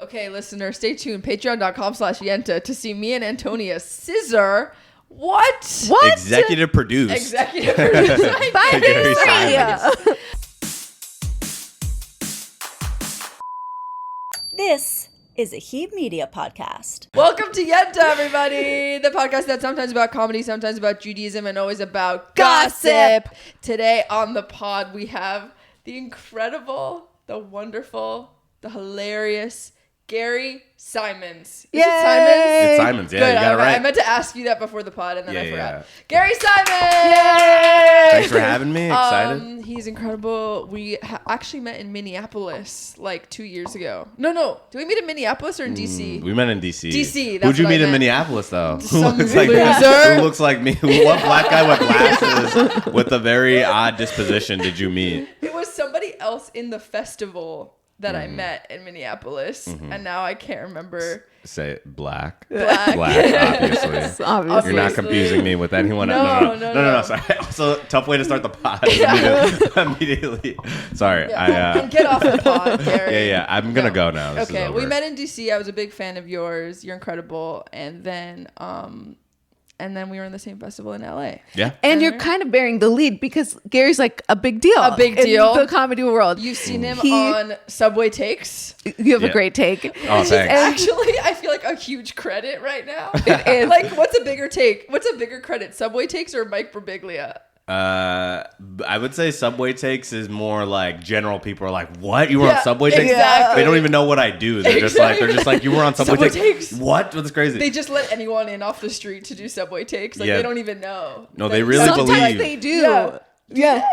Okay, listener, stay tuned. Patreon.com/Yenta to see me and Antonia scissor. What? Executive produced. Executive produced. By Gary Simons. This is a Heeb Media podcast. Welcome to Yenta, everybody. The podcast that's sometimes about comedy, sometimes about Judaism, and always about gossip. Today on the pod, we have the incredible, the wonderful, the hilarious Gary Simons. Is it Simons? It's Simons, yeah, Good, you got it right. I meant to ask you that before the pod, and then I forgot. Yeah. Gary Simons! Yay! Thanks for having me. Excited. He's incredible. We actually met in Minneapolis like 2 years ago. No. Did we meet in Minneapolis or in D.C.? We met in D.C. D.C., that's Who'd you what I meet in meant. Minneapolis, though? Some looks like loser. Who looks like me? What black guy with glasses with a very odd disposition did you meet? It was somebody else in the festival that I met in Minneapolis, and now I can't remember. Say it, black. Black. Obviously. Obviously. You're not confusing me with anyone. No. Sorry. Also, tough way to start the pod. Immediately. Sorry. And get off the pod, Gary. Yeah. I'm gonna go now. This Okay, is we over. met in DC. I was a big fan of yours. You're incredible. And then we were in the same festival in LA. Yeah. And you're kind of bearing the lead because Gary's like a big deal. A big deal. In the comedy world. You've seen him on Subway Takes. You have Yeah. a great take. Oh, thanks. Actually, I feel like a huge credit right now. It is. Like, what's a bigger take? What's a bigger credit? Subway Takes or Mike Birbiglia? I would say Subway Takes is more like general people are like, what? You were on Subway Takes? Exactly. They don't even know what I do. They're just like, you were on Subway Takes? What? That's crazy. They just let anyone in off the street to do Subway Takes. Like, they don't even know. No, they really Sometimes believe. they do. Yeah. Yeah.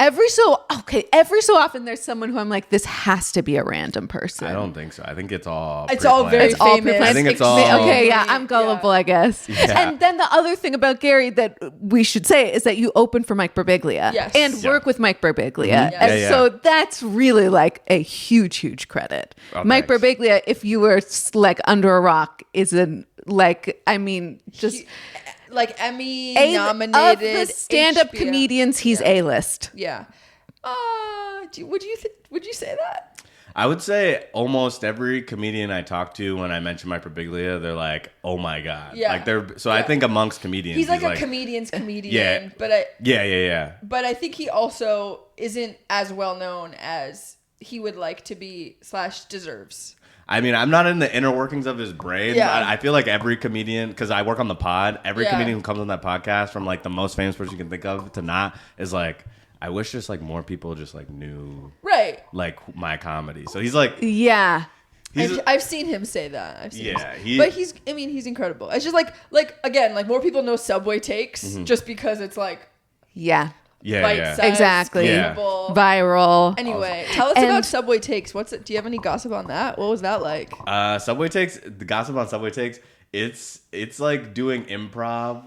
Every so often there's someone who I'm like, this has to be a random person. I don't think so. I think it's all It's all pre-planned. very It's all famous. pre-planned. I think it's all- Okay, yeah, I'm gullible, I guess. Yeah. And then the other thing about Gary that we should say is that you open for Mike Birbiglia Yes. and Yeah. work with Mike Birbiglia. Yes. And Yeah. so that's really like a huge credit. Oh, Mike thanks. Birbiglia, if you were like under a rock, isn't like, I mean, just Like Emmy of nominated the stand-up HBO. comedians, he's A-list. Yeah. Would you say that? I would say almost every comedian I talk to when I mention Mike Birbiglia, they're like, "Oh my god!" Yeah. Like I think amongst comedians, He's like a comedian's comedian. Yeah. But Yeah. But I think he also isn't as well known as he would like to be / deserves. I mean, I'm not in the inner workings of his brain, Yeah. but I feel like every comedian, because I work on the pod, every Yeah. comedian who comes on that podcast, from like the most famous person you can think of to not, is like, I wish just like more people just like knew Right. like my comedy. So he's like, Yeah. I've seen him say that. I've seen Yeah, him. But he's incredible. It's just like again, like more people know Subway Takes just because it's like Yeah. yeah. bite-sized, Exactly. Yeah. quotable. Viral. Anyway, tell us And- about Subway Takes. Do you have any gossip on that? What was that like? Subway Takes, the gossip on Subway Takes, it's like doing improv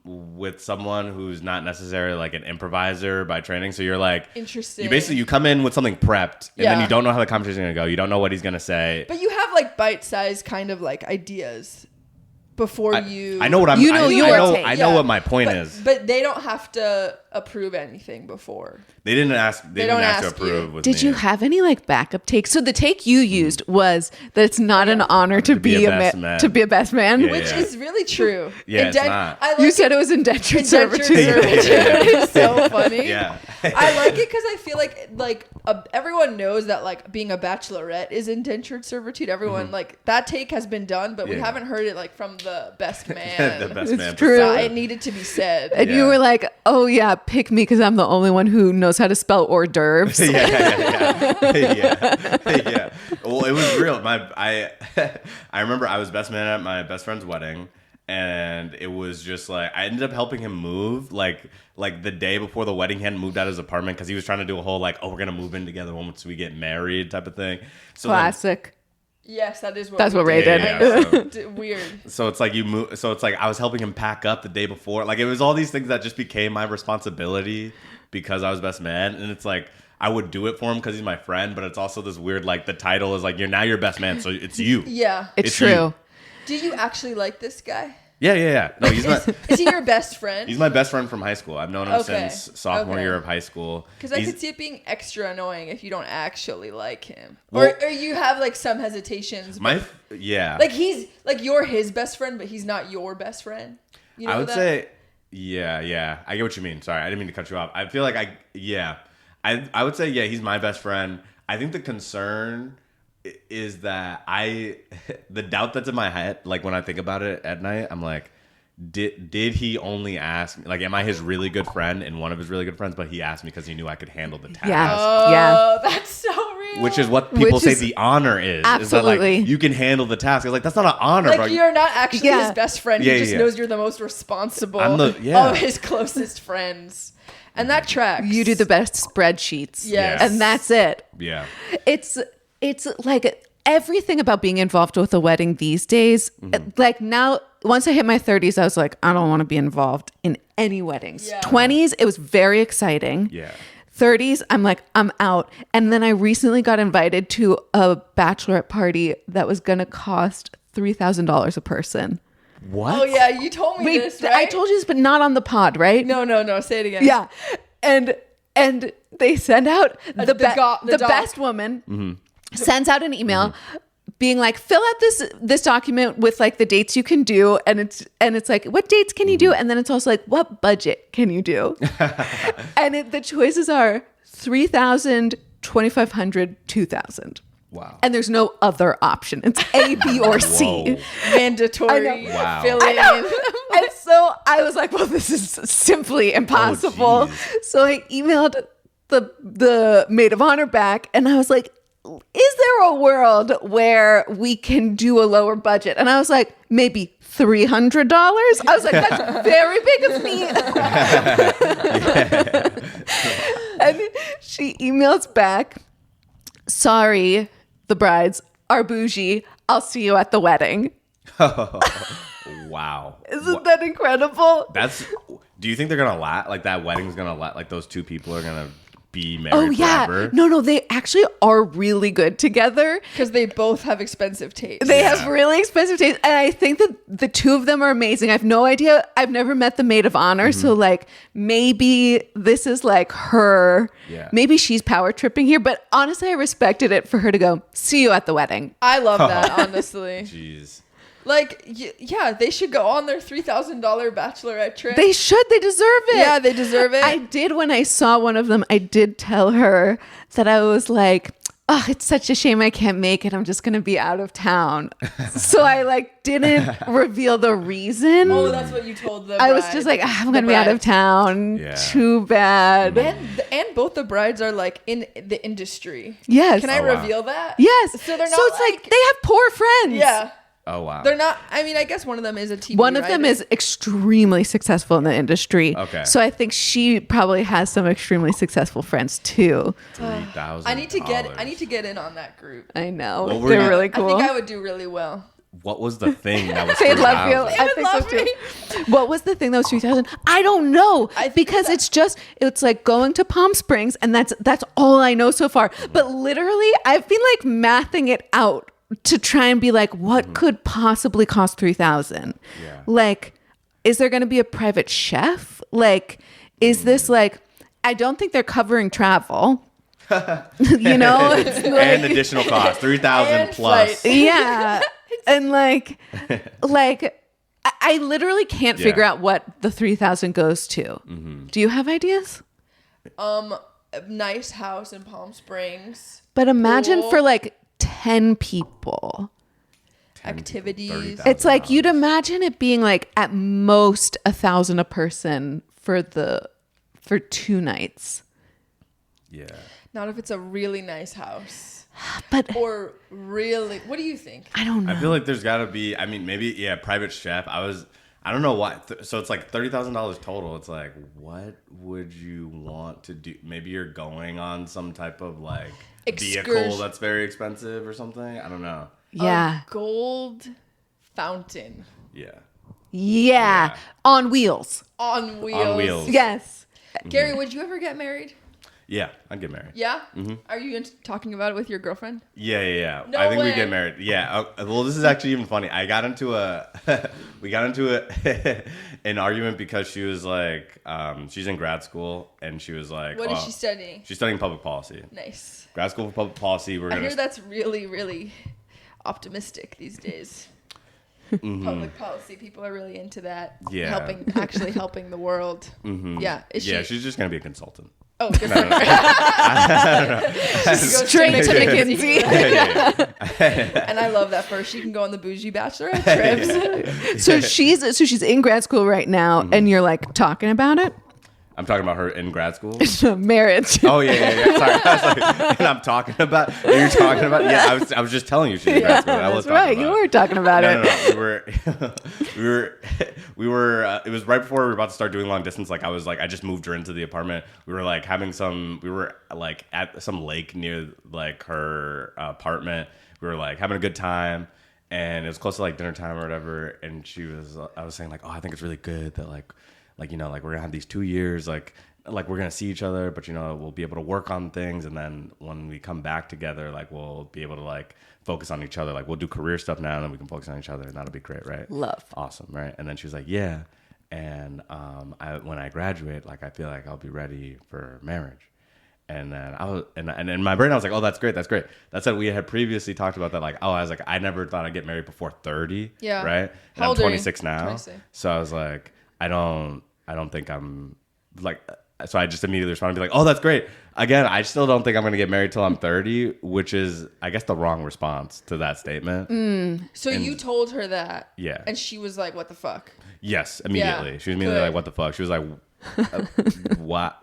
with someone who's not necessarily like an improviser by training. So you're like, Interesting. you come in with something prepped, and then Yeah. you don't know how the conversation's gonna go. You don't know what he's gonna say. But you have like bite-sized kind of like ideas before I know what I'm. You know your take. I know Yeah. what my point is. But they don't have to approve anything before. They didn't ask. They don't didn't have to ask you. approve with me. Did you have any like backup takes? So the take you used was that it's not an honor to be a best man. to be a best man. Yeah, Which is really true. Yeah, it's not. I like You said it was indentured indentured servitude. servitude. It's so funny. Yeah. I like it because I feel like everyone knows that like being a bachelorette is indentured servitude. Everyone like that take has been done, but we Yeah. haven't heard it like from the best man. the best It's man. true. So it needed to be said. And you Yeah. were like, "Oh yeah, pick me because I'm the only one who knows how to spell hors d'oeuvres." yeah. Well, it was real. I remember I was best man at my best friend's wedding, and it was just like I ended up helping him move like the day before the wedding. He hadn't moved out of his apartment because he was trying to do a whole like, oh, we're gonna move in together once we get married type of thing. So then- Classic. Yes, that is what That's we what Ray did. Weird. So it's like you move. So it's like I was helping him pack up the day before. Like it was all these things that just became my responsibility because I was best man. And it's like I would do it for him because he's my friend. But it's also this weird like the title is like you're now your best man, so it's you. Yeah. It's It's true. you. Do you actually like this guy? Yeah. No, he's my Is he your best friend? he's my best friend from high school. I've known him Okay. since sophomore year of high school. Because I He's- could see it being extra annoying if you don't actually like him, Well- or you have like some hesitations. yeah. Like he's like you're his best friend, but he's not your best friend. You know I would that? say, yeah. I get what you mean. Sorry, I didn't mean to cut you off. I feel like I would say, yeah, he's my best friend. I think the concern is that the doubt that's in my head, like when I think about it at night, I'm like, did he only ask me? Like, am I his really good friend and one of his really good friends? But he asked me because he knew I could handle the task. Oh, that's so real. Which is what people Which say is- the honor is. Absolutely. Is that like you can handle the task. It's like that's not an honor, like bro. you're not actually Yeah. his best friend. Yeah, he just yeah. knows you're the most responsible yeah. of his closest friends, and that tracks. You do the best spreadsheets. Yes. And that's it. Yeah. It's like everything about being involved with a wedding these days. Like now, once I hit my 30s, I was like, I don't want to be involved in any weddings. Yeah. 20s, it was very exciting. Yeah. 30s, I'm like, I'm out. And then I recently got invited to a bachelorette party that was going to cost $3,000 a person. What? Oh yeah, you told me Wait, this, right? I told you this, but not on the pod, right? No. Say it again. Yeah. And they send out the doc. best woman sends out an email being like, fill out this document with like the dates you can do, and it's like, what dates can you do? And then it's also like, what budget can you do? And the choices are 3,000, 2,500, 2,000. Wow. And there's no other option. It's A, B, or C. Whoa. Mandatory. I know. Wow. Fill I know. in. And so I was like, well, this is simply impossible. geez. So I emailed the maid of honor back, and I was like, is there a world where we can do a lower budget? And I was like, maybe $300. I was like, that's very big of me. And she emails back, sorry, the brides are bougie. I'll see you at the wedding. Wow. Isn't that incredible? Do you think they're gonna like that wedding's gonna like those two people are gonna be married Oh yeah. forever? No, they actually are really good together. Because they both have expensive taste. They Yeah. have really expensive taste. And I think that the two of them are amazing. I have no idea. I've never met the maid of honor. So like maybe this is like her. Yeah. Maybe she's power tripping here. But honestly, I respected it for her to go, see you at the wedding. I love that, honestly. Jeez. Like, yeah, they should go on their $3,000 bachelorette trip. They should. They deserve it. Yeah, they deserve it. I did when I saw one of them. I did tell her that I was like, oh, it's such a shame I can't make it. I'm just going to be out of town. So I like didn't reveal the reason. Oh, that's what you told the I was bride. just like, "Ah, I'm The going to be out of bride. town. Yeah. Too bad. And both the brides are like in the industry. Yes. Can I Oh, wow. reveal that? Yes. So they're not So it's like they have poor friends. yeah. Oh wow. They're not. I mean, I guess one of them is a TV. One of them writer. is extremely successful in the industry. Okay. So I think she probably has some extremely successful friends too. $3,000. I need to get in on that group. I know. What were They're you- really cool. I think I would do really well. What was the thing that was? They'd love you. 3,000? I would think so love too. me. What was the thing that was 3,000? I don't know I think because that- it's like going to Palm Springs, and that's all I know so far. But literally, I've been like mathing it out to try and be like, what could possibly cost 3,000? Yeah. Like, is there going to be a private chef? Like, is this like? I don't think they're covering travel. You know, it's like, And additional cost, 3,000 And plus. flight. yeah, and like I literally can't Yeah. figure out what the 3,000 goes to. Do you have ideas? A nice house in Palm Springs. But imagine Cool. for like 10 people. Activities. 30,000. It's like you'd imagine it being like at most 1,000 a person for 2 nights. Yeah. Not if it's a really nice house. But Or really, what do you think? I don't know. I feel like there's got to be. I mean, maybe private chef. I don't know why. So it's like $30,000 total. It's like, what would you want to do? Maybe you're going on some type of like vehicle Excursion. that's very expensive or something. I don't know. Yeah. A gold fountain Yeah. Yeah. On wheels. on wheels. On wheels. Yes. Gary, would you ever get married? Yeah, I'd get married. Yeah? Are you talking about it with your girlfriend? Yeah. No I think way. we get married. Yeah. Well, this is actually even funny. I got into an argument because she was like, she's in grad school and she was like, What is she studying? She's studying public policy. Nice. Grad school for public policy. I hear that's really, really optimistic these days. Public policy, people are really into that. Yeah. Actually helping the world. Yeah. She's just gonna be a consultant. Oh, good for her. Straight to McKinsey. And I love that for her. She can go on the bougie bachelorette trips. So she's in grad school right now, and you're like talking about it. I'm talking about her in grad school. Marriage. Oh yeah. Sorry, I was like, and I'm talking about. You're talking about. Yeah, I was just telling you she's in grad school. I was That's right. talking You about were talking about it. No. We were. It was right before we were about to start doing long distance. Like I just moved her into the apartment. We were like we were like at some lake near like her apartment. We were like having a good time. And it was close to like dinner time or whatever. And I was saying like, oh, I think it's really good that like, you know, like we're gonna have these 2 years, like we're gonna see each other, but you know, we'll be able to work on things, and then when we come back together, like we'll be able to like focus on each other. Like we'll do career stuff now, and then we can focus on each other, and that'll be great, right? Love. Awesome, right? And then she was like, yeah. And when I graduate, like I feel like I'll be ready for marriage. And then I was, and in my brain I was like, oh, that's great. That said, we had previously talked about that. Like, oh, I was like, I never thought I'd get married before 30. Yeah. Right. And How I'm old are you? 26 now. 26. So I was like, I don't think I'm like, so I just immediately responded and be like, oh, that's great. Again, I still don't think I'm going to get married till I'm 30, which is, I guess, the wrong response to that statement. So you told her that. Yeah. And she was like, what the fuck? Yes, immediately. Yeah, She was immediately good. like, what the fuck? She was like, what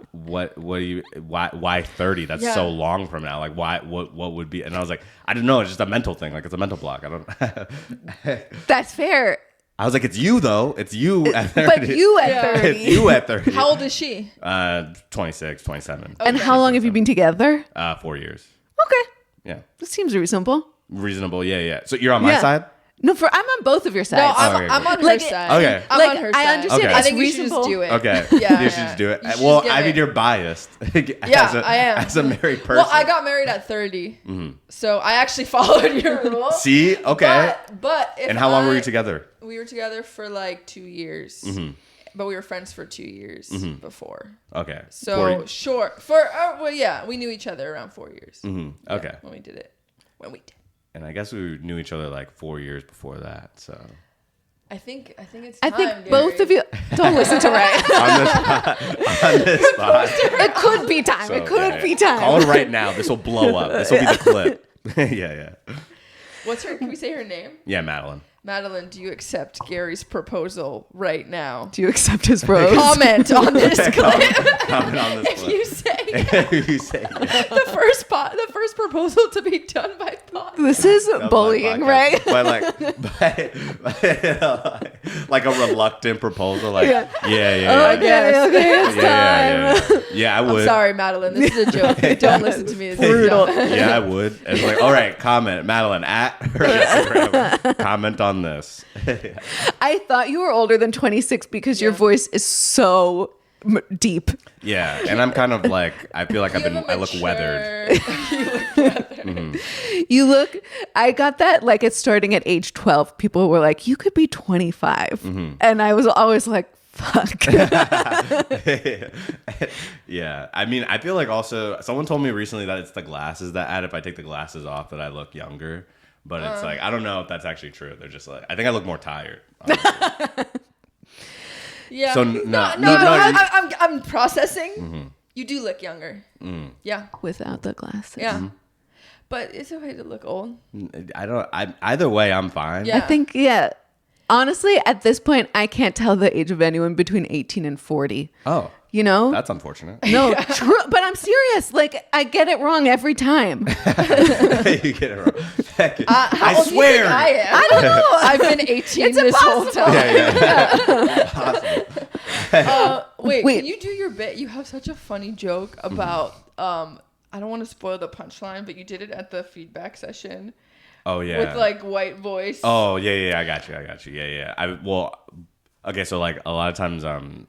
do you, why 30? That's Yeah. so long from now. Like, what would be? And I was like, I don't know. It's just a mental thing. Like, it's a mental block. I don't. That's fair. I was like, it's you though. It's you at 30. But you at Yeah. 30. It's you at 30. How old is she? 26, 27. And how long have you been together? 4 years. Okay. Yeah. That seems reasonable. Reasonable. Yeah. So you're on my Yeah. side? No, I'm on both of your No, sides. okay, I'm on her Like, side. Okay. I'm Like, on her I side. understand Okay. I it's think you should reasonable. just do it. Okay. Yeah. You should just do it. You should Well, just give I mean, it. you're biased. Yeah, I am. As a married person. Well, I got married at 30. So I actually followed your rule. See? Okay. But if And how long were you together? We were together for like 2 years. But we were friends for 2 years before. Okay. So short. Well, yeah, we knew each other around 4 years. Okay. When we did it. And I guess we knew each other like 4 years before that. So I think it's I time, think both Gary. of you don't listen to Ryan. on this spot. It could be time. So, it could yeah. be time. Call it right now. This will blow up. This will be the clip. Yeah. What's her? Can we say her name? Yeah, Madeline. Madeline, do you accept Gary's proposal right now? Do you accept his rose? Comment on this clip. Comment on this If clip. you say You say the first proposal to be done by pod. This is That was my bullying, podcast. right? But like a reluctant proposal. Like, yeah. guess. Okay, it's time. Yeah, I I'm would. sorry, Madeline. This is a joke. Don't listen to me. This Brutal. is a joke. Yeah, I would. And it's like, all right, comment, Madeline at her Instagram. Comment on this. I thought you were older than 26 because your Yeah. voice is so deep. Yeah, and I'm kind of like, I feel like I look weathered. You look weathered. You look, I got that like it's starting at age 12. People were like, you could be 25. And I was always like, fuck. Yeah, I mean, I feel like also someone told me recently that it's the glasses that add. If I take the glasses off, that I look younger. But it's like, I don't know if that's actually true. They're just like, I think I look more tired. Yeah. So I'm processing. You do look younger. Yeah. Without the glasses. Yeah. But it's okay to look old. Either way, I'm fine. Yeah. I think, yeah. Honestly, at this point, I can't tell the age of anyone between 18 and 40. Oh, You know? that's unfortunate. No, true. But I'm serious. Like, I get it wrong every time. You get it wrong. How I old do you think swear. I am. I don't know. I've been 18 It's this whole impossible. time. Yeah. Wait, Wait. can you do your bit? You have such a funny joke about I don't want to spoil the punchline, but you did it at the feedback session Oh yeah. with like white voice. Oh yeah. I got you. Yeah. Okay, so like a lot of times,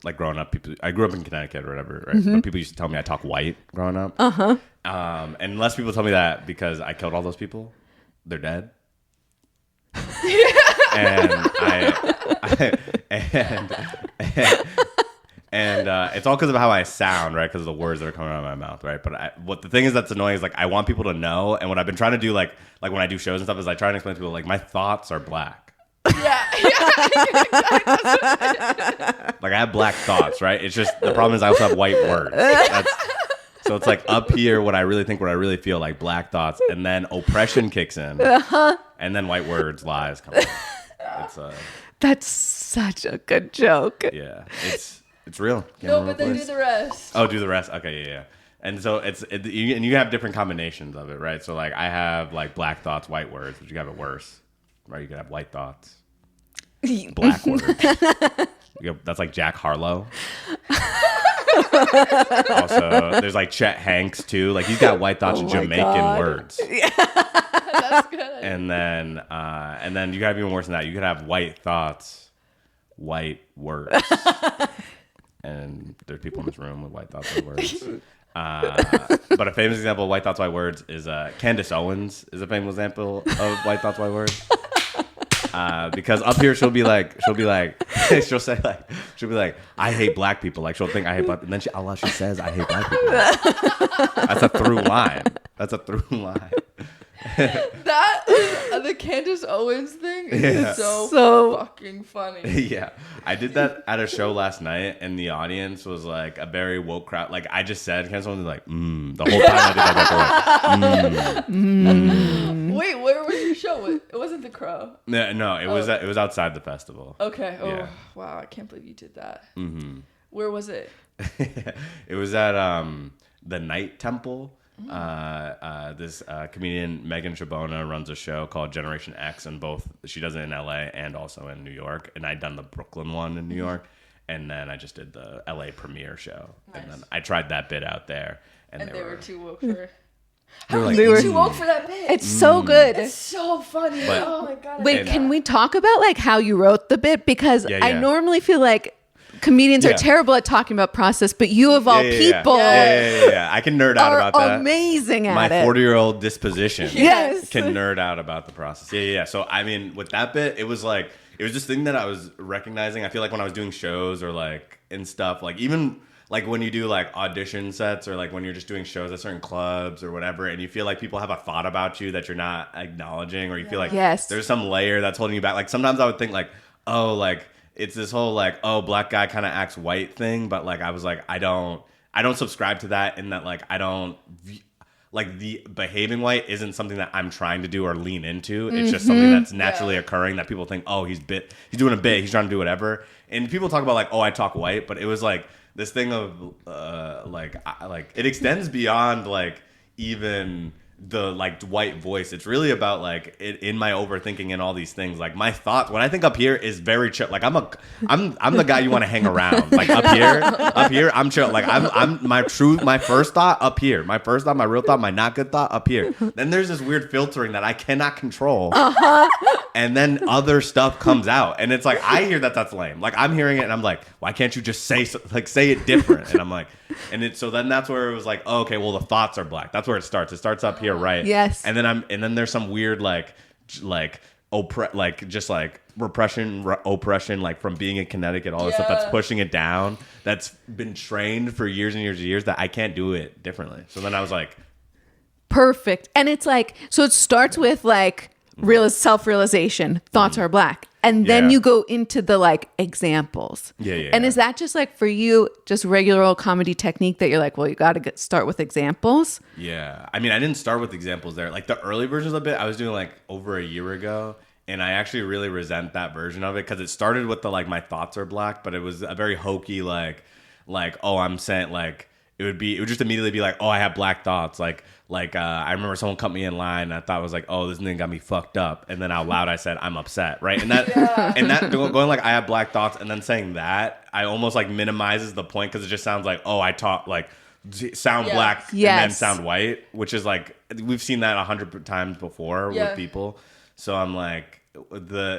like growing up, I grew up in Connecticut or whatever, right? But people used to tell me I talk white growing up. And unless people tell me that because I killed all those people, they're dead. And it's all because of how I sound, right? Because of the words that are coming out of my mouth, right? But what the thing is that's annoying is like I want people to know, and what I've been trying to do, like when I do shows and stuff, is I try to explain to people like my thoughts are black. Yeah. Like I have black thoughts, right? It's just the problem is I also have white words. So it's like up here, what I really think, what I really feel, like black thoughts, and then oppression kicks in, and then white words, lies come in. That's such a good joke. Yeah, it's real. No, but then do the rest. Oh, do the rest. Okay, yeah. And so you have different combinations of it, right? So like I have like black thoughts, white words, but you have it worse, right? You could have white thoughts, black words. That's like Jack Harlow. Also, there's like Chet Hanks too. Like he's got white thoughts, Jamaican words. Yeah. That's good. And then you have even worse than that. You could have white thoughts, white words. And there's people in this room with white thoughts, white words. But a famous example of white thoughts, white words is Candace Owens is a famous example of white thoughts, white words. Because up here she'll say like I hate black people. Like she'll think I hate black, and then she says I hate black people. That's a through line. That is the Candace Owens thing is so fucking funny. Yeah. I did that at a show last night, and the audience was like a very woke crowd. Like I just said, Candace Owens was like, the whole time I did that. Wait, where was your show? It wasn't the Crow. No, it was outside the festival. Okay. Oh, yeah. Wow. I can't believe you did that. Mm-hmm. Where was it? It was at the Night Temple. This comedian Megan Chabona runs a show called Generation X, and she does it in LA and also in New York, and I'd done the Brooklyn one in New York, and then I just did the LA premiere show. Nice. And then I tried that bit out there, and they were too woke for they were too woke for that bit. It's so good. It's so funny. Oh my god. Wait, can we talk about like how you wrote the bit? Because I normally feel like comedians are terrible at talking about process, but you of all people I can nerd out about that. Amazing at my it. 40-year-old disposition yes. can nerd out about the process. So I mean, with that bit, it was this thing that I was recognizing. I feel like when I was doing shows or like and stuff, like even like when you do like audition sets or like when you're just doing shows at certain clubs or whatever, and you feel like people have a thought about you that you're not acknowledging, or you feel like there's some layer that's holding you back. Like sometimes I would think like, oh, like it's this whole like, oh, black guy kind of acts white thing, but like I was like, I don't subscribe to that, in that like I don't like the behaving white isn't something that I'm trying to do or lean into. It's just something that's naturally occurring that people think, oh, he's doing a bit, he's trying to do whatever. And people talk about like, oh, I talk white, but it was like this thing of like it extends beyond like even the like white voice. It's really about like in my overthinking and all these things. Like my thoughts when I think up here is very chill. Like I'm the guy you want to hang around. Like up here I'm chill. Like I'm my first thought up here. My first thought, my real thought, my not good thought up here. Then there's this weird filtering that I cannot control. And then other stuff comes out, and it's like I hear that's lame. Like I'm hearing it, and I'm like, why can't you just say it different? And I'm like, so then that's where it was like, oh, okay, well the thoughts are black. That's where it starts. It starts up here, right? Yes. And then there's some weird repression, like from being in Connecticut, all this stuff that's pushing it down. That's been trained for years and years and years that I can't do it differently. So then I was like, perfect. And it's like, so it starts with like self-realization, thoughts are black, and then you go into the like examples. And is that just like for you just regular old comedy technique that you're like, well, you got to start with examples? I mean, I didn't start with examples there. Like the early versions of it I was doing like over a year ago, and I actually really resent that version of it because it started with the like my thoughts are black, but it was a very hokey like oh, I'm saying like it would just immediately be like, oh, I have black thoughts. Like I remember someone cut me in line, and I thought it was like, oh, this nigga got me fucked up. And then out loud I said, I'm upset, right? And that going like I have black thoughts, and then saying that, I almost like minimizes the point because it just sounds like, oh, I talk like sound black and then sound white, which is like we've seen that 100 times before with people. So I'm like,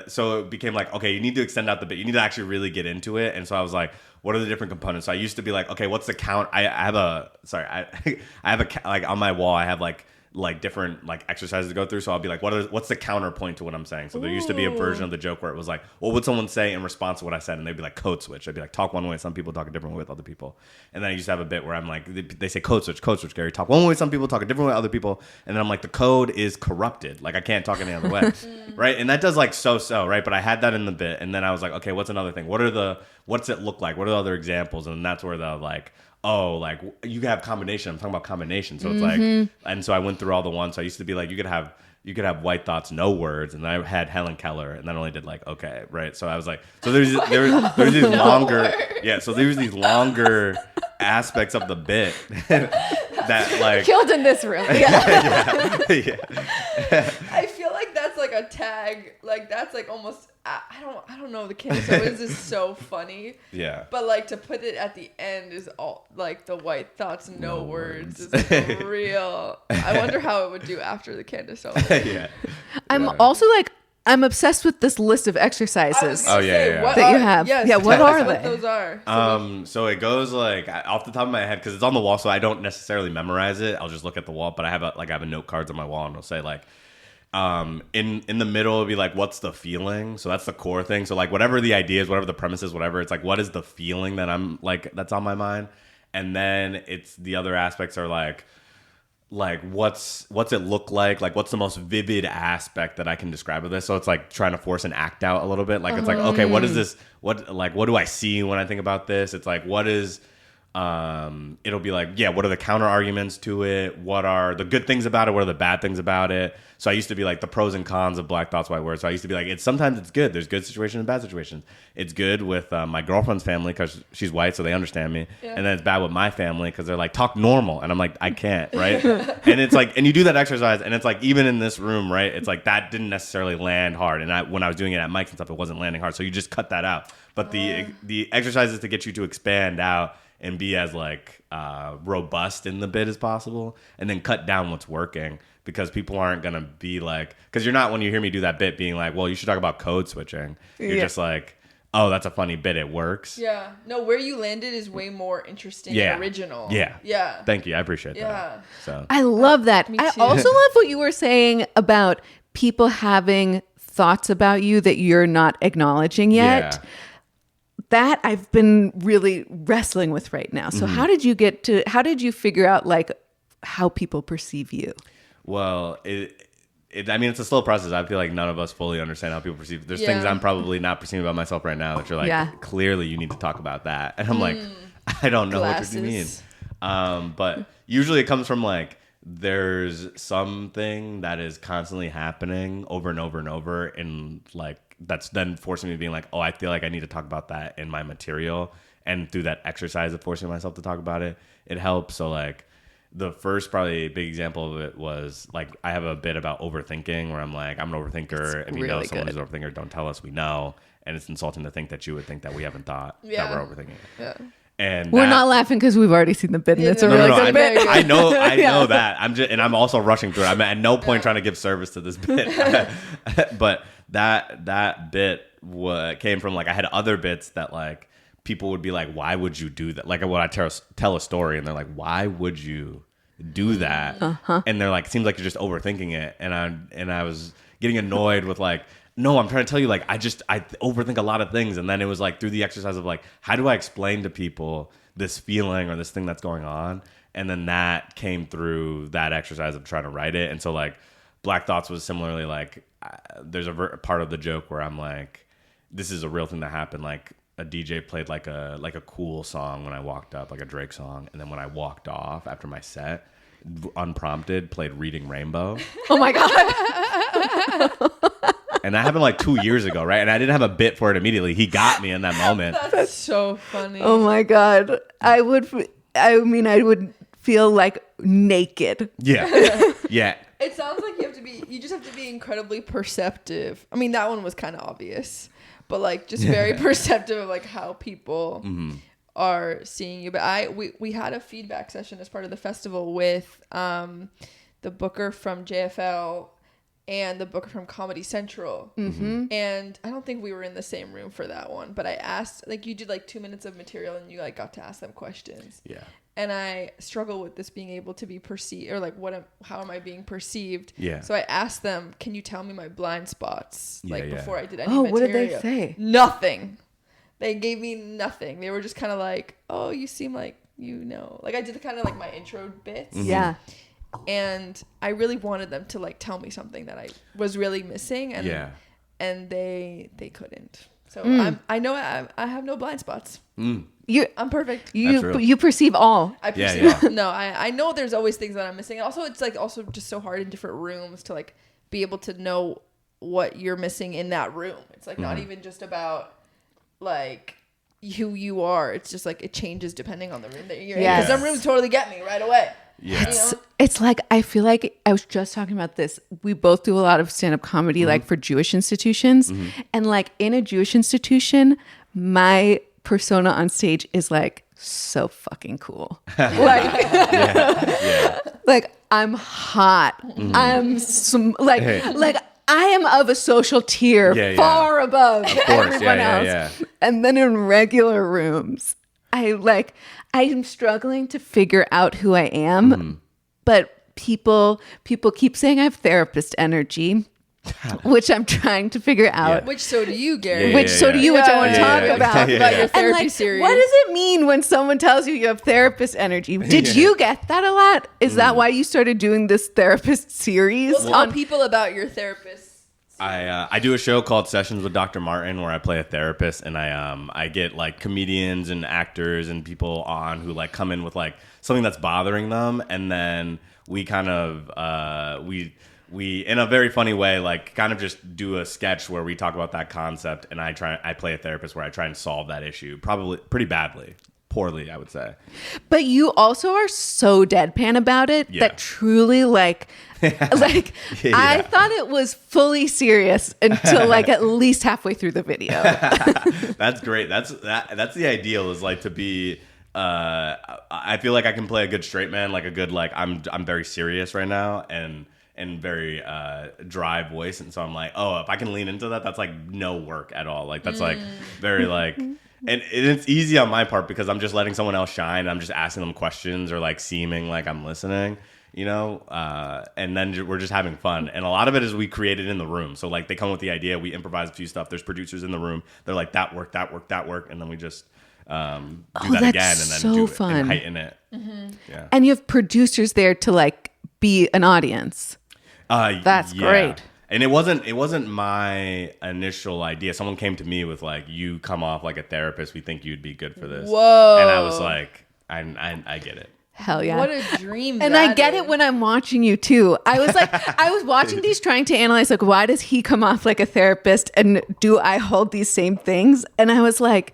so it became like, okay, you need to extend out the bit. You need to actually really get into it. And so I was like, what are the different components? So I used to be like, okay, what's the count? I have like on my wall, I have like different like exercises to go through. So I'll be like, what's the counterpoint to what I'm saying? So there used to be a version of the joke where it was like, what would someone say in response to what I said? And they'd be like, code switch. I'd be like, talk one way. Some people talk a different way with other people. And then I used to have a bit where I'm like, they say code switch, Gary. Talk one way. Some people talk a different way with other people. And then I'm like, the code is corrupted. Like I can't talk any other way. Right. And that does like so, right. But I had that in the bit. And then I was like, okay, what's another thing? What's it look like? What are the other examples? And that's where the like, oh, like you can have combination. I'm talking about combination. So it's like, and so I went through all the ones. So I used to be like, you could have white thoughts, no words. And then I had Helen Keller and then I only did like, okay. Right. So I was like, so there's these longer, yeah. So there's these longer aspects of the bit that like Killed in this room. Yeah. yeah. I feel like that's like a tag. Like that's like almost. I don't know. The cancer is just so funny. Yeah. But like to put it at the end is all like the white thoughts, no words is like real. I wonder how it would do after the Candace Owens. Yeah. I'm also like, I'm obsessed with this list of exercises. Oh, yeah. That you have. Yes, Yeah, what are what they? those are. So it goes like off the top of my head because it's on the wall, so I don't necessarily memorize it. I'll just look at the wall, but I have a note cards on my wall, and it'll say like, in the middle it'll be like, what's the feeling? So that's the core thing. So like whatever the idea is, whatever the premise is, whatever, it's like, what is the feeling that I'm like that's on my mind? And then it's the other aspects are like what's it look like what's the most vivid aspect that I can describe of this? So it's like trying to force an act out a little bit. Like it's like, okay, what is this? What do I see when I think about this? It's like, what is it'll be like, yeah, what are the counter arguments to it? What are the good things about it? What are the bad things about it? So I used to be like the pros and cons of black thoughts, white words. So I used to be like, sometimes it's good. There's good situations and bad situations. It's good with my girlfriend's family because she's white, so they understand me. Yeah. And then it's bad with my family because they're like, talk normal. And I'm like, I can't, right? And it's like, and you do that exercise, and it's like, even in this room, right? It's like, that didn't necessarily land hard. And when I was doing it at Mike's and stuff, it wasn't landing hard. So you just cut that out. But the exercise is to get you to expand out and be as like robust in the bit as possible, and then cut down what's working, because people aren't gonna be like, because you're not, when you hear me do that bit, being like, well, you should talk about code switching. You're just like, oh, that's a funny bit, it works. Yeah. No, where you landed is way more interesting and original. Yeah. Thank you, I appreciate that. So I love that. Me I too. also love what you were saying about people having thoughts about you that you're not acknowledging yet. Yeah. That I've been really wrestling with right now. So how did you figure out like how people perceive you? Well, I mean, it's a slow process. I feel like none of us fully understand how people perceive. There's things I'm probably not perceiving about myself right now that you're like, clearly you need to talk about that. And I'm like, I don't know what you mean. But usually it comes from like, there's something that is constantly happening over and over and over, and like, that's then forcing me to being like, oh, I feel like I need to talk about that in my material. And through that exercise of forcing myself to talk about it, it helps. So like the first probably big example of it was like, I have a bit about overthinking where I'm like, I'm an overthinker. If you know someone who's an overthinker, don't tell us we know. And it's insulting to think that you would think that we haven't thought that we're overthinking it. Yeah. And we're not laughing because we've already seen the bit, and it's a really good bit. I know that. I'm also rushing through it. I'm at no point trying to give service to this bit, but that bit came from like, I had other bits that like people would be like, why would you do that? Like when I tell a story and they're like, why would you do that? And they're like, seems like you're just overthinking it. And I was getting annoyed with like, no, I'm trying to tell you, like, I overthink a lot of things. And then it was like through the exercise of like, how do I explain to people this feeling or this thing that's going on? And then that came through that exercise of trying to write it. And so like Black Thoughts was similarly like, there's a part of the joke where I'm like, this is a real thing that happened. Like a DJ played like a cool song when I walked up, like a Drake song. And then when I walked off after my set, unprompted, played Reading Rainbow. Oh my God. And that happened like 2 years ago, right? And I didn't have a bit for it immediately. He got me in that moment. That's so funny. Oh my God. I would feel like naked. Yeah. Yeah. It sounds like you just have to be incredibly perceptive. I mean, that one was kind of obvious, but like just very perceptive of like how people are seeing you. But we had a feedback session as part of the festival with the booker from JFL. and the booker from Comedy Central. And I don't think we were in the same room for that one, but I asked, like, you did like 2 minutes of material and you like got to ask them questions. Yeah. And I struggle with this being able to be perceived, or like how am I being perceived? Yeah. So I asked them, can you tell me my blind spots? Before I did any what did material. they say? Nothing. They gave me nothing. They were just kind of like, oh, you seem like, like I did kind of like my intro bits. Yeah. And I really wanted them to like tell me something that I was really missing. And they couldn't. So I know I have no blind spots. I'm perfect. You perceive all. I perceive. No, I know there's always things that I'm missing. Also, it's like also just so hard in different rooms to like be able to know what you're missing in that room. It's like not even just about like who you are. It's just like it changes depending on the room that you're in. Because some rooms totally get me right away. Yeah. It's like, I feel like I was just talking about this. We both do a lot of stand-up comedy, like for Jewish institutions. And like in a Jewish institution, my persona on stage is like so fucking cool. Like, like I'm hot. I'm like I am of a social tier far above everyone else. And then in regular rooms, I am struggling to figure out who I am, but people keep saying I have therapist energy, which I'm trying to figure out. Which so do you, Gary. Which I want to talk about. About your therapy and like, series. what does it mean when someone tells you you have therapist energy? Did you get that a lot? Is that why you started doing this therapist series? Well, tell people about your therapist. I do a show called Sessions with Dr. Martin where I play a therapist, and I get like comedians and actors and people on who like come in with like something that's bothering them, and then we kind of we in a very funny way like kind of just do a sketch where we talk about that concept, and I play a therapist where I try and solve that issue, probably pretty poorly, I would say. But you also are so deadpan about it that truly like I thought it was fully serious until like at least halfway through the video. That's great. That's the ideal, is like to be I feel like I can play a good straight man, like a good like I'm very serious right now and very dry voice, and so I'm like, oh, if I can lean into that, that's like no work at all. Like that's like very like and it's easy on my part because I'm just letting someone else shine. I'm just asking them questions or like seeming like I'm listening, and then we're just having fun. And a lot of it is we created in the room. So like they come with the idea, we improvise a few stuff. There's producers in the room. They're like, that worked. And then we just do that again and then so do fun. it and heighten it. Yeah. And you have producers there to like be an audience. That's great. And it wasn't my initial idea. Someone came to me with like, you come off like a therapist. We think you'd be good for this. Whoa. And I was like, I get it. Hell yeah. What a dream. And I get it when I'm watching you too. I was watching these trying to analyze like, why does he come off like a therapist and do I hold these same things? And I was like,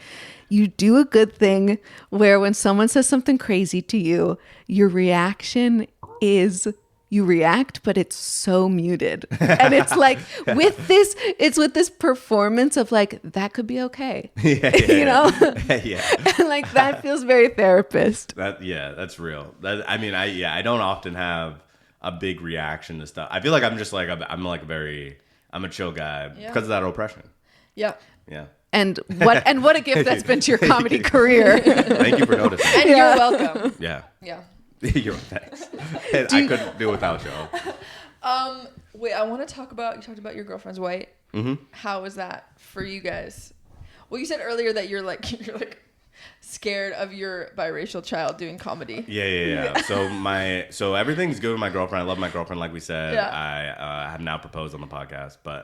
you do a good thing where when someone says something crazy to you, your reaction is you react, but it's so muted. And it's like with this performance of like, that could be okay. Yeah. And like that feels very therapist. That's real. I don't often have a big reaction to stuff. I feel like I'm just like I'm a chill guy because of that oppression. Yeah. Yeah. And what a gift that's been to your comedy career. Thank you for noticing. And you're welcome. Yeah. Yeah. You're thanks. I couldn't do without y'all. Wait, I want to talk about, you talked about your girlfriend's white. Mm-hmm. How was that for you guys? Well, you said earlier that you're like scared of your biracial child doing comedy. Yeah. So everything's good with my girlfriend. I love my girlfriend, like we said. Yeah. I have now proposed on the podcast, but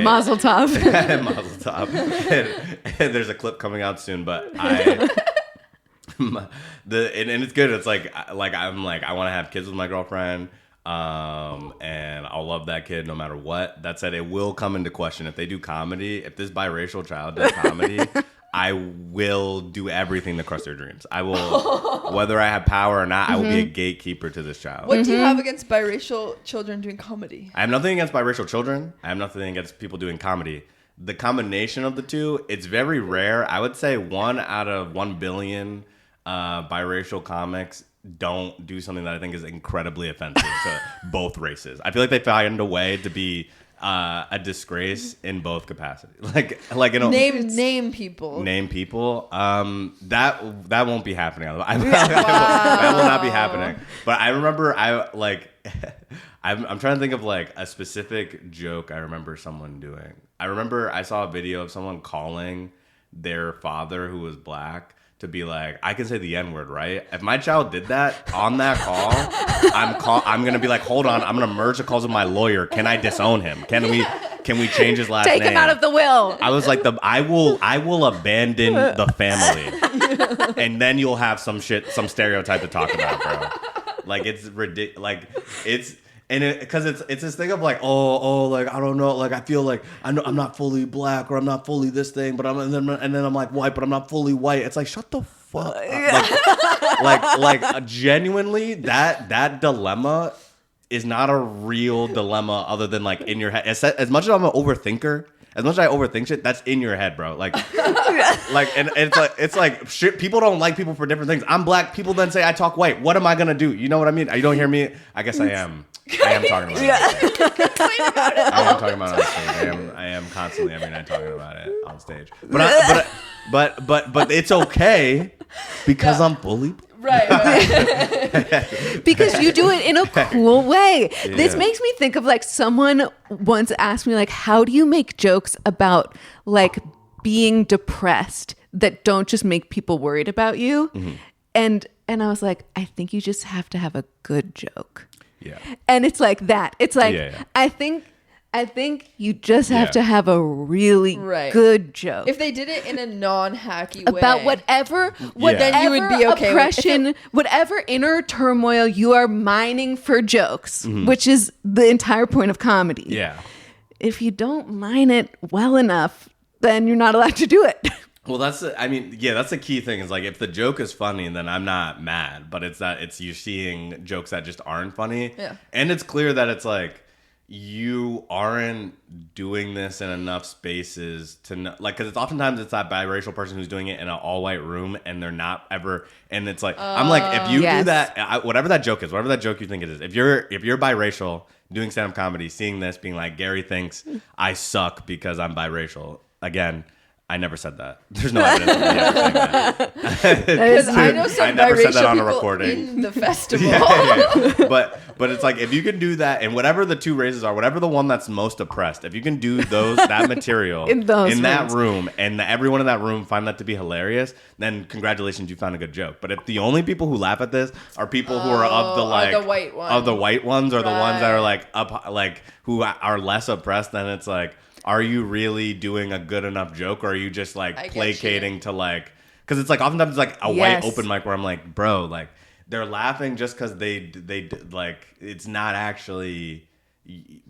Mazel tov. Mazel tov. And there's a clip coming out soon, but and it's good. It's like I want to have kids with my girlfriend, and I'll love that kid no matter what. That said, it will come into question if they do comedy. If this biracial child does comedy, I will do everything to crush their dreams. I will, whether I have power or not, I will be a gatekeeper to this child. What do you have against biracial children doing comedy? I have nothing against biracial children. I have nothing against people doing comedy. The combination of the two, it's very rare. I would say 1 out of 1 billion biracial comics don't do something that I think is incredibly offensive to both races. I feel like they find a way to be a disgrace in both capacities. Like you know, name people. Name people. That won't be happening. That will not be happening. But I remember I'm trying to think of like a specific joke I remember someone doing. I remember I saw a video of someone calling their father who was black to be like, I can say the N-word, right? If my child did that on that call, I'm gonna be like, hold on, I'm gonna merge the calls with my lawyer. Can I disown him? Can we change his last name? Take him out of the will. I was like, I will abandon the family, and then you'll have some stereotype to talk about, bro. Like it's ridiculous. Like it's. And because it's this thing of like, like I don't know, like I feel like I'm not fully black or I'm not fully this thing, but and then I'm like white, but I'm not fully white. It's like, shut the fuck up. Like genuinely that dilemma is not a real dilemma other than like in your head. As much as I'm an overthinker, as much as I overthink shit, that's in your head, bro. Like, and it's like shit. People don't like people for different things. I'm black. People then say I talk white. What am I gonna do? You know what I mean? You don't hear me? I guess I am. I am talking about it. I am talking about it on stage. I am constantly every night talking about it on stage. But it's okay because I'm fully. Right. Because you do it in a cool way. Yeah. This makes me think of like someone once asked me like, how do you make jokes about like being depressed that don't just make people worried about you? Mm-hmm. And I was like, I think you just have to have a good joke. Yeah. And it's like that. It's like, I think you just have to have a really good joke. If they did it in a non-hacky way. About whatever then you would be okay oppression, whatever inner turmoil you are mining for jokes, which is the entire point of comedy. Yeah. If you don't mine it well enough, then you're not allowed to do it. Well, that's the key thing is like if the joke is funny, then I'm not mad. But it's you seeing jokes that just aren't funny. Yeah. And it's clear that it's like you aren't doing this in enough spaces to know, like, because it's oftentimes it's that biracial person who's doing it in an all-white room and they're not ever, and it's like I'm like, if you do that, whatever that joke is, whatever that joke you think it is, if you're biracial doing stand-up comedy, seeing this, being like, Gary thinks I suck because I'm biracial, again, I never said that. There's no evidence of me ever saying that. Because I know some biracial people recording. in the festival. Yeah. But it's like if you can do that, and whatever the two races are, whatever the one that's most oppressed, if you can do that material in that room, and everyone in that room find that to be hilarious, then congratulations, you found a good joke. But if the only people who laugh at this are people who are of the white ones, or the ones that are like up, like who are less oppressed, then it's like, are you really doing a good enough joke, or are you just like placating to like? Because it's like oftentimes it's like a white open mic where I'm like, bro, like they're laughing just because they like it's not actually.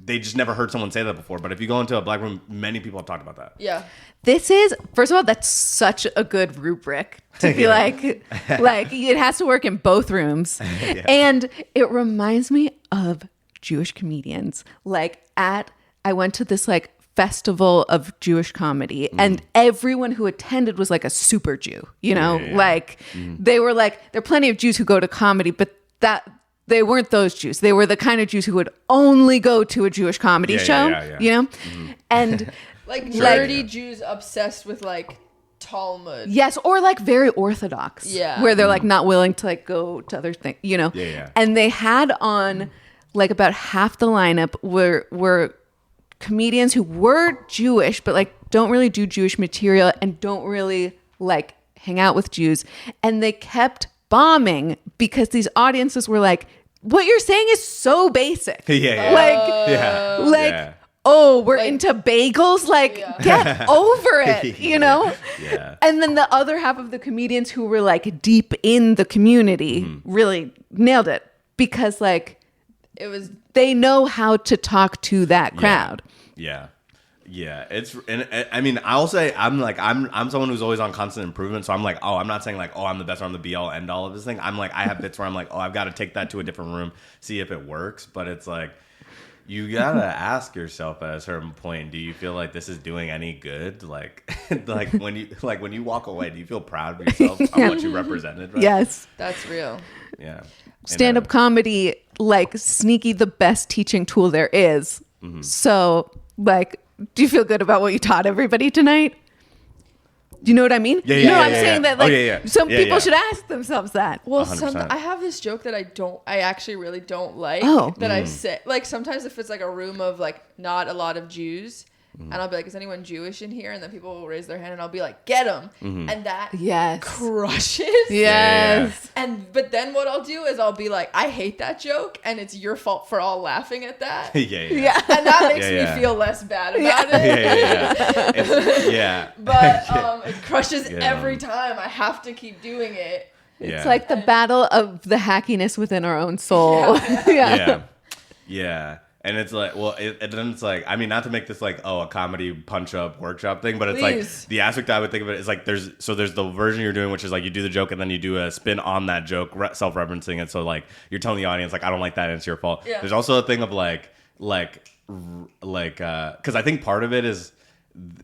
They just never heard someone say that before. But if you go into a black room, many people have talked about that. Yeah. This is, first of all, that's such a good rubric to be like it has to work in both rooms. Yeah. And it reminds me of Jewish comedians. Like I went to this like festival of Jewish comedy, and everyone who attended was like a super Jew, you know, like they were like, there are plenty of Jews who go to comedy, but that they weren't those Jews. They were the kind of Jews who would only go to a Jewish comedy show, you know, and like nerdy Jews obsessed with like Talmud. Yes, or like very Orthodox, where they're like not willing to like go to other things, you know. And they had on like about half the lineup were comedians who were Jewish, but like don't really do Jewish material and don't really like hang out with Jews. And they kept bombing because these audiences were like, what you're saying is so basic. Oh, we're into bagels. Like, get over it, you know? And then the other half of the comedians who were like deep in the community really nailed it because like it was. They know how to talk to that crowd. Yeah. It's, and I mean, I'll say I'm someone who's always on constant improvement. So I'm like, I'm not saying like, I'm the best or I'm the be all end all of this thing. I'm like, I have bits where I'm like, I've got to take that to a different room, see if it works. But it's like, you gotta ask yourself at a certain point, do you feel like this is doing any good? Like, when you walk away, do you feel proud of yourself on what you represented? Right? Yes. That's real. Yeah. Stand-up comedy, like sneaky, the best teaching tool there is. Mm-hmm. So, like, do you feel good about what you taught everybody tonight? Do you know what I mean? I'm saying that like some people should ask themselves that. Well, 100%. I have this joke that I actually really don't like. Oh. That I say, like, sometimes if it's like a room of like not a lot of Jews, and I'll be like, is anyone Jewish in here? And then people will raise their hand and I'll be like, get them. And that crushes. Yes. But then what I'll do is I'll be like, I hate that joke and it's your fault for all laughing at that. Yeah. And that makes me feel less bad about it. But it crushes every time. I have to keep doing it. It's like the battle of the hackiness within our own soul. Yeah. And it's like, well, and then it's like, I mean, not to make this like, a comedy punch-up workshop thing, but it's like, the aspect I would think of it is like, there's the version you're doing, which is like, you do the joke and then you do a spin on that joke, self-referencing it. So like, you're telling the audience, like, I don't like that and it's your fault. Yeah. There's also a thing of because I think part of it is,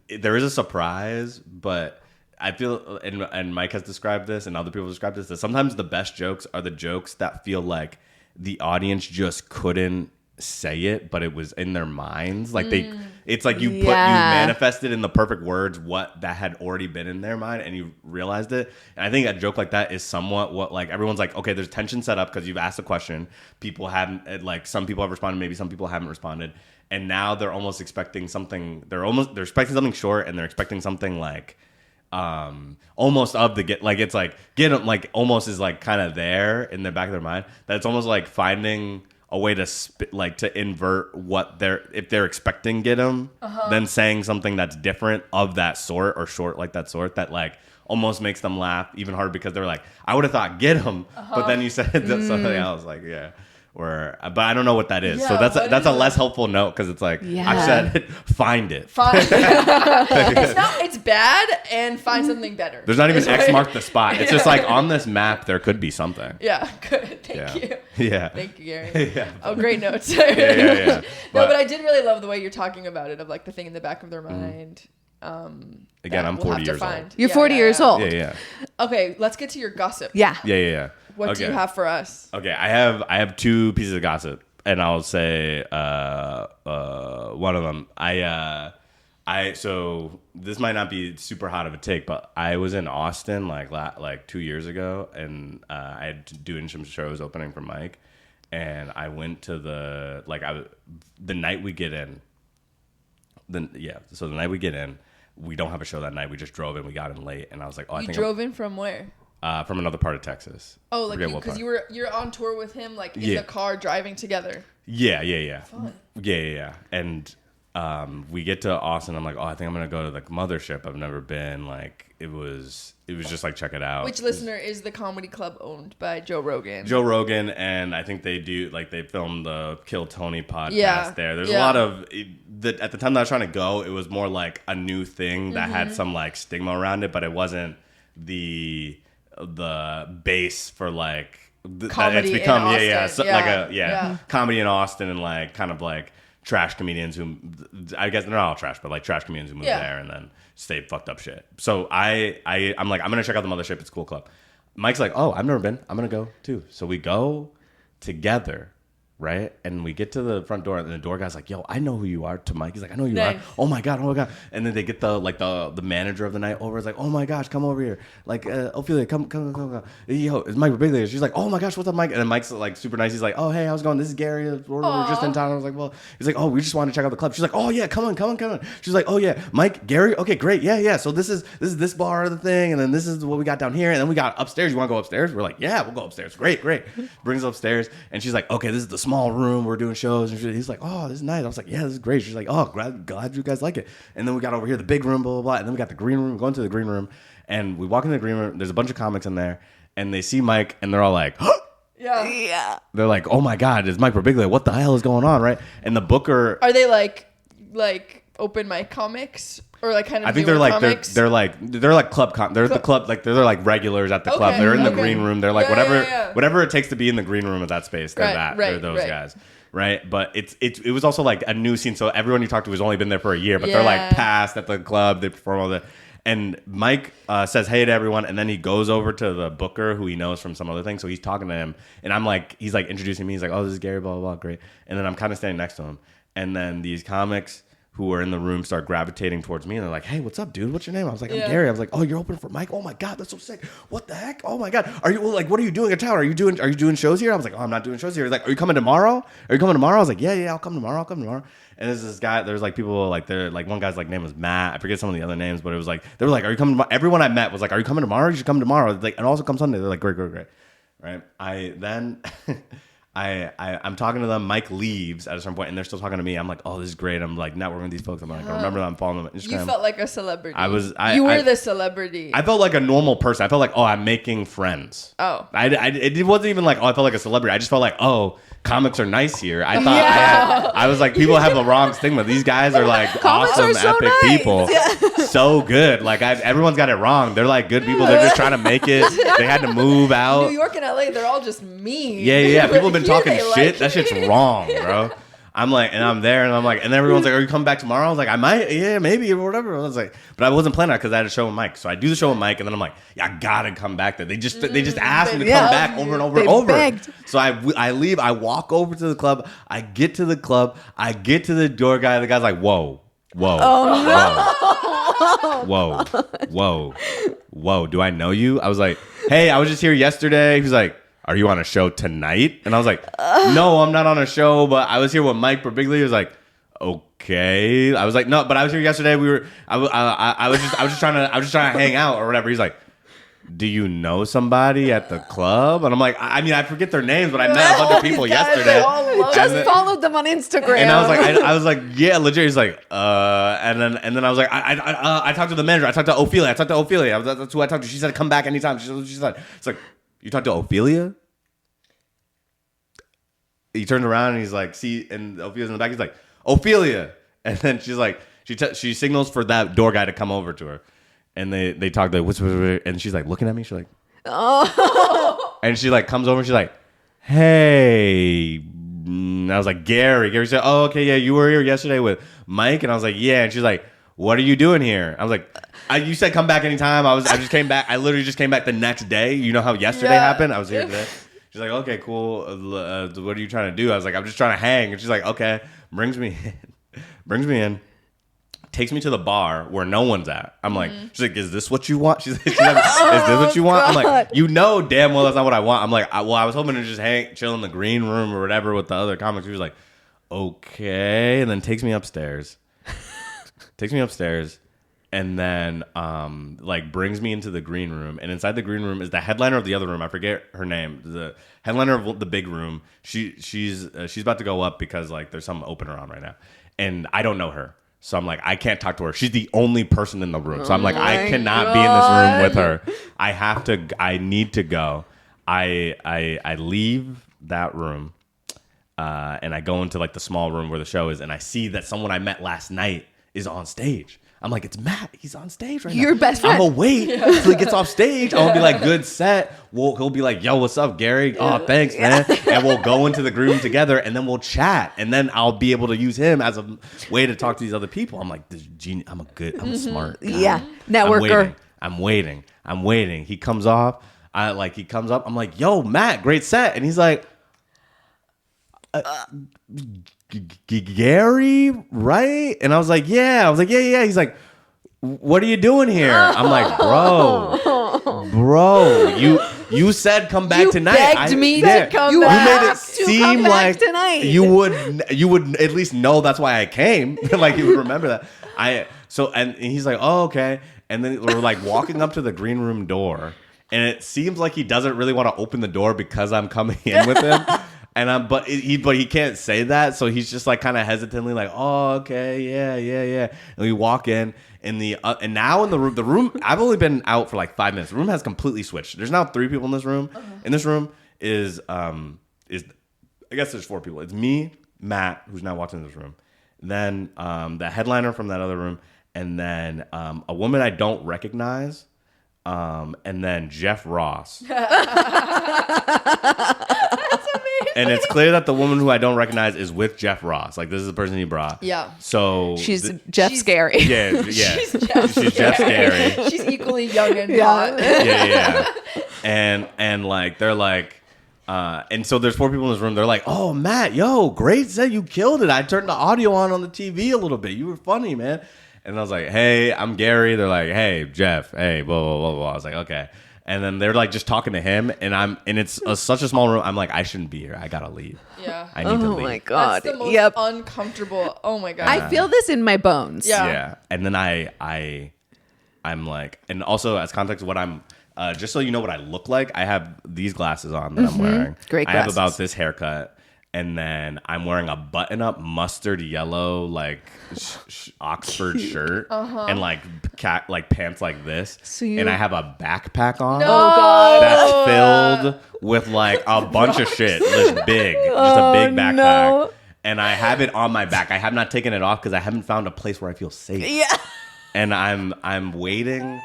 there is a surprise, but I feel, and Mike has described this and other people have described this, that sometimes the best jokes are the jokes that feel like the audience just couldn't say it, but it was in their minds. Like it's like you manifested in the perfect words what that had already been in their mind and you realized it. And I think a joke like that is somewhat what, like, everyone's like, okay, there's tension set up because you've asked a question. People haven't, like, some people have responded, maybe some people haven't responded. And now they're almost expecting something, they're expecting something short and they're expecting something like, almost of the get, like, it's like, get them, like, almost is like kind of there in the back of their mind. That it's almost like finding a way to to invert what if they're expecting get them, then saying something that's different of that sort or short like that sort that like almost makes them laugh even harder because they're like, I would have thought get them, but then you said something else, like but I don't know what that is. So that's a less helpful note because it's like I've said find it. It's bad and find something better. There's not even X mark the spot. It's just like on this map there could be something. Yeah, good. Thank you. Yeah. Thank you, Gary. Oh, great notes. Yeah. But I did really love the way you're talking about it, of like the thing in the back of their mind. Again, I'm 40 years old. You're 40 years old. Yeah. Okay, let's get to your gossip. Yeah. What do you have for us? Okay, I have two pieces of gossip, and I'll say one of them. So this might not be super hot of a take, but I was in Austin like 2 years ago, and I had doing some shows opening for Mike, and I went to the night we get in. So the night we get in, we don't have a show that night. We just drove in. We got in late, and I was like, you drove in from where? From another part of Texas. Oh, like because you're on tour with him, like in the car driving together. Yeah. Fun. Yeah. And we get to Austin. I'm like, I think I'm gonna go to the Mothership. I've never been. Like, it was just like, check it out. Which listener is the comedy club owned by Joe Rogan? Joe Rogan, and I think they do, like, they filmed the Kill Tony podcast there. There's a lot of at the time that I was trying to go, it was more like a new thing that had some like stigma around it, but it wasn't the base for like comedy it's become in Austin. Comedy in Austin, and like kind of like trash comedians who, I guess they're not all trash, but like trash comedians who move there and then say fucked up shit. So I'm like, I'm gonna check out the Mothership. It's a cool club. Mike's like, I've never been. I'm gonna go too. So we go together. Right? And we get to the front door, and the door guy's like, yo, I know who you are, to Mike. He's like, I know who you are. Oh my God. And then they get the manager of the night over. It's like, oh my gosh, come over here. Like, Ophelia, come. Yo, it's Mike Birbiglia. She's like, oh my gosh, what's up, Mike? And then Mike's like super nice. He's like, oh, hey, how's it going? This is Gary. We're just in town. I was like, well, he's like, oh, we just want to check out the club. She's like, oh yeah, come on. She's like, oh yeah, Mike, Gary. Okay, great. Yeah. So this is this bar, the thing. And then this is what we got down here. And then we got upstairs. You want to go upstairs? We're like, yeah, we'll go upstairs. Great. Brings us upstairs. And she's like, okay, this is the small room. We're doing shows, and he's like, oh, this is nice. I was like, yeah, this is great. She's like, oh, glad you guys like it. And then we got over here, the big room, blah blah blah, and then we got the green room. Going to the green room, and we walk into the green room. There's a bunch of comics in there, and they see Mike, and they're all like, yeah. They're like, oh my God, it's Mike Birbiglia. What the hell is going on, right? And the booker, are they like open mic comics? Or like kind of, I think they're like they're like club they're the club, like they're like regulars at the club. They're in the green room. They're like whatever it takes to be in the green room of that space. They're they're those guys. right? But it was also like a new scene, so everyone you talk to has only been there for a year, but they're Yeah. like past at the club, they perform all that. And Mike says hey to everyone, and then he goes over to the booker who he knows from some other thing. So he's talking to him, and he's like introducing me. He's like, oh, this is Gary, blah, blah, blah, great. And then I'm kind of standing next to him. And then these comics who are in the room start gravitating towards me, and they're like, hey, what's up, dude? What's your name? I was like, I'm Gary. I was like, oh, you're opening for Mike? Oh my God, that's so sick. What the heck? Oh my God. Are you like, what are you doing in town? Are you doing shows here? I was like, oh, I'm not doing shows here. He's like, are you coming tomorrow? I was like, yeah, I'll come tomorrow. And there's this guy, there's like people like, they're like, one guy's like name was Matt. I forget some of the other names, but it was like, they were like, are you coming tomorrow? Everyone I met was like, are you coming tomorrow? You should come tomorrow. Like, and also come Sunday. They're like, great. Right. I'm talking to them. Mike leaves at a certain point, and they're still talking to me. I'm like, oh, this is great. I'm like networking with these folks. I'm like, I remember them. I'm following them on Instagram. You felt like a celebrity. You were the celebrity. I felt like a normal person. I felt like, oh, I'm making friends. Oh. It wasn't even like, oh, I felt like a celebrity. I just felt like, oh, comics are nice here. I thought I was like, people have the wrong stigma. These guys are like awesome, are so epic nice. people. So good. Like everyone's got it wrong. They're like good people. They're just trying to make it. They had to move out. New York and LA, they're all just mean. Yeah. People have been Here talking they shit. like That shit's wrong, bro. I'm like, and I'm there, and I'm like, and then everyone's like, are you coming back tomorrow? I was like, I might, yeah, maybe, or whatever. I was like, but I wasn't planning on it because I had a show with Mike. So I do the show with Mike, and then I'm like, yeah, I gotta come back there. They just asked me to come back over and over and over. Begged. So I leave, I walk over to the club, I get to the club, I get to the door guy, the guy's like, whoa. Whoa, do I know you? I was like, hey, I was just here yesterday. He was like, are you on a show tonight? And I was like, no, I'm not on a show, but I was here with Mike Birbiglia. He was like, okay. I was like, no, but I was here yesterday. I was just trying to hang out or whatever. He's like, do you know somebody at the club? And I'm like, I mean, I forget their names, but I met a bunch of people yesterday. Just followed them on Instagram. And I was like, yeah, legit. He's like, and then I was like, I talked to the manager. I talked to Ophelia. That's who I talked to. She said, come back anytime. She said, it's like, you talked to Ophelia? He turned around and he's like, see, and Ophelia's in the back. He's like, Ophelia. And then she's like, she signals for that door guy to come over to her. And they talk like, what's, and she's like looking at me. She's like, oh. And she like comes over and she's like, hey. And I was like, Gary. Gary said, oh, okay, yeah, you were here yesterday with Mike. And I was like, yeah. And she's like, what are you doing here? I was like, you said come back anytime. I just came back. I literally just came back the next day. You know how yesterday happened? I was here today. She's like, okay, cool. What are you trying to do? I was like, I'm just trying to hang. And she's like, okay. Brings me in. Takes me to the bar where no one's at. I'm like, she's like, is this what you want? She's like, is this what you want? I'm like, you know damn well that's not what I want. I'm like, I was hoping to just chill in the green room or whatever with the other comics. She was like, okay. And then takes me upstairs. And then like brings me into the green room, and inside the green room is the headliner of the other room. I forget her name. The headliner of the big room. She's about to go up because like there's some open around right now, and I don't know her, so I'm like I can't talk to her. She's the only person in the room, so I'm like I cannot be in this room with her. I need to go. I leave that room, and I go into like the small room where the show is, and I see that someone I met last night is on stage. I'm like, it's Matt. He's on stage right now. Your best friend. I'm gonna wait till he gets off stage. I'm gonna be like, good set. He'll be like, yo, what's up, Gary? Oh, thanks, man. And we'll go into the room together, and then we'll chat, and then I'll be able to use him as a way to talk to these other people. I'm like, this genius. I'm a smart guy. Yeah, networker. I'm waiting. He comes up. I'm like, yo, Matt, great set. And he's like, Gary, right? And I was like, yeah. He's like, what are you doing here? I'm like, bro, you said come back tonight. Begged me to come back. You made it seem like tonight. you would at least know that's why I came. Like you would remember that. And he's like, oh, okay. And then we're like walking up to the green room door, and it seems like he doesn't really want to open the door because I'm coming in with him. But he can't say that, so he's just like kind of hesitantly like, oh, okay, yeah. And we walk in, and now in the room, I've only been out for like 5 minutes. The room has completely switched. There's now 3 people in this room. In this room is I guess there's 4 people. It's me, Matt, who's now watching this room, then the headliner from that other room, and then a woman I don't recognize, and then Jeff Ross. That's amazing. And it's clear that the woman who I don't recognize is with Jeff Ross. Like, this is the person he brought. Yeah. So She's Jeff Scary. Yeah. She's Jeff Scary. She's equally young and hot. Yeah. And like, they're like, and so there's 4 people in this room. They're like, oh, Matt, yo, great set. You killed it. I turned the audio on the TV a little bit. You were funny, man. And I was like, hey, I'm Gary. They're like, hey, Jeff. Hey, blah, blah, blah, blah. I was like, okay. And then they're like just talking to him. And it's such a small room. I'm like, I shouldn't be here. I got to leave. Yeah. I need to leave. Oh, my God. That's the most uncomfortable. Oh, my God. I feel this in my bones. Yeah. And then I'm like, and also as context, what I'm, just so you know what I look like, I have these glasses on that I'm wearing. Great I have glasses. about this haircut, and then I'm wearing a button-up mustard yellow like Oxford shirt, and like pants like this, and I have a backpack on. Oh, God. That's filled with like a bunch of shit, just a big backpack. no. And I have it on my back. I have not taken it off because I haven't found a place where I feel safe. Yeah. And I'm waiting.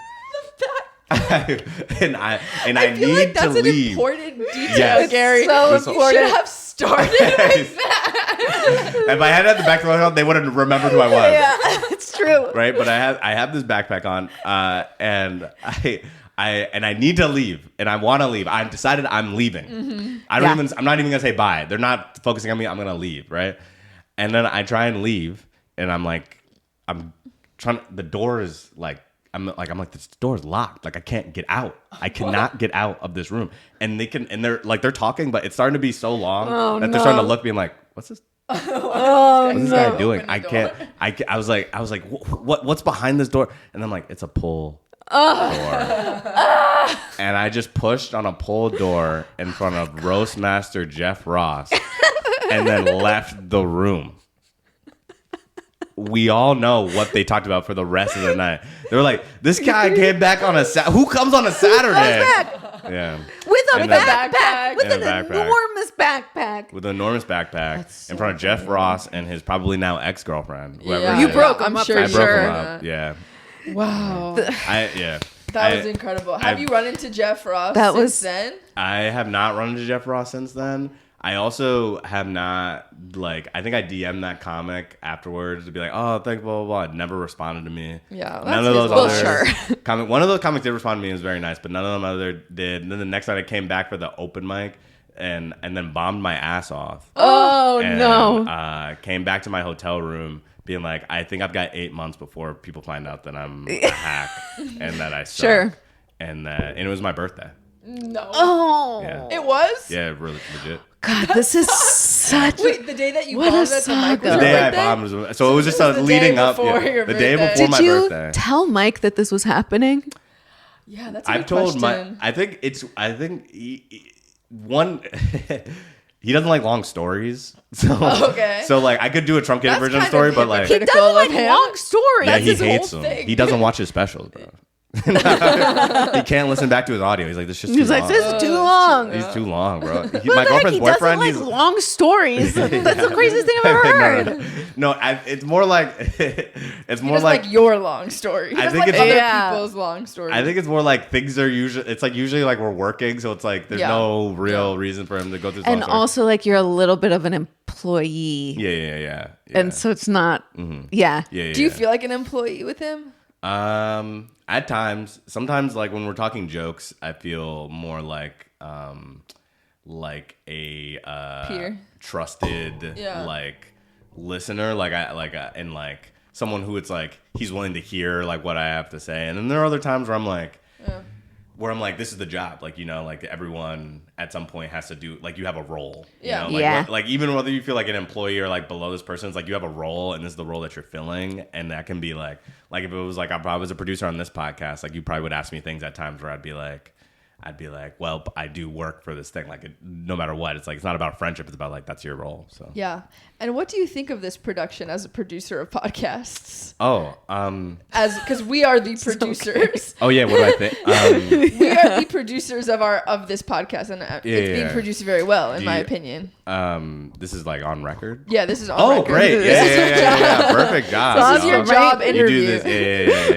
and I feel need like that's to an leave. important detail, Yes. Gary. So You important. should have started with that. If I had it at the back of my head, they would have remembered who I was. Yeah, it's true. Right, but I have this backpack on, and I need to leave, and I want to leave. I've decided I'm leaving. Mm-hmm. I'm not even gonna say bye. They're not focusing on me. I'm gonna leave, right? And then I try and leave, and I'm trying. The door is like. I'm like, this door is locked. Like, I can't get out. I cannot get out of this room. And they're talking, but it's starting to be so long that they're starting to look, being like, what's this? What's this guy doing? I can't. I was like, what's behind this door? And I'm like, it's a pull door. And I just pushed on a pull door in front of roast master Jeff Ross, and then left the room. We all know what they talked about for the rest of the night. They were like, this guy came back on who comes on a Saturday? Yeah. With a And backpack. With And an a backpack. enormous backpack. With an enormous backpack in front of Jeff Ross and his probably now ex-girlfriend. Whoever Yeah. it You is. broke him I'm up sure for I you broke sure. him up. Yeah. Wow. That was incredible. Have you run into Jeff Ross since then? I have not run into Jeff Ross since then. I also have not, I think I DM'd that comic afterwards to be like, oh, thanks, blah, blah, blah. It never responded to me. Yeah. None of those Well, one of those comics did respond to me. It was very nice, but none of them other did. And then the next night I came back for the open mic and then bombed my ass off. Oh, And, no. Came back to my hotel room being like, I think I've got 8 months before people find out that I'm a hack and that I suck. Sure. And it was my birthday. No. Oh. Yeah. It was? Yeah, really legit. God, this is such Wait, the day that you What a bombed at the mic was saga. The your day I birthday? bombed was so it was just This was the leading day up. before your The day birthday. before Did my you birthday. tell Mike that this was happening? Yeah, that's a I've good told question. I think he doesn't like long stories. So Okay. So I could do a truncated That's version of the kind story, of but He hypocritical. doesn't like of him. long stories. yeah, That's he his hates whole them. thing. He doesn't watch his specials, bro. He can't listen back to his audio. He's like, this shit's too He's like, long. this is too long. He's too long, bro. But My girlfriend's he boyfriend. doesn't like long stories. That's the craziest thing I've ever heard. No, it's more like it's He more doesn't like like your long story. He I doesn't think like it's- other Yeah. people's long stories. I think it's more like things are usually. It's usually we're working, so it's there's Yeah. no real reason for him to go through. And long story. also, you're a little bit of an employee. Yeah. And so it's not, yeah. Yeah. Do you feel like an employee with him? At times, sometimes when we're talking jokes, I feel more like a Peer. trusted Yeah. listener, and someone who it's he's willing to hear what I have to say. And then there are other times where I'm this is the job, everyone at some point has to do, you have a role. Yeah. You know? Yeah. Even whether you feel like an employee or below this person, it's you have a role and this is the role that you're filling. And that can be if it was if I was a producer on this podcast, you probably would ask me things at times where I'd be like, well, I do work for this thing. No matter what, it's not about friendship. It's about that's your role. So Yeah. And what do you think of this production as a producer of podcasts? Because we are the producers. Oh yeah, what do I think? We are the producers of this podcast, and it's being yeah. produced very well, in my opinion. This is on record. Yeah, this is on Oh, record. great! Yeah. Perfect job. This is your So job you interview. do this,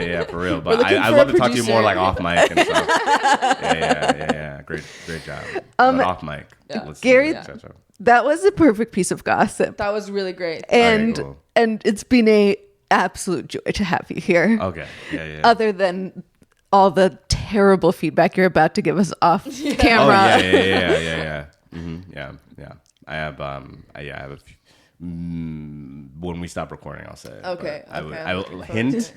yeah, for real. But looking I for love a to talk to you more producer. off mic and stuff. Yeah. Great job. But off mic. Yeah. Let's Gary- chat. That was a perfect piece of gossip. That was really great. And cool. and it's been a absolute joy to have you here. Okay. Yeah. Other than all the terrible feedback you're about to give us off Oh camera. yeah. Yeah. I have I have a few, when we stop recording, I'll say it. Okay, but okay, I will I'm looking hint.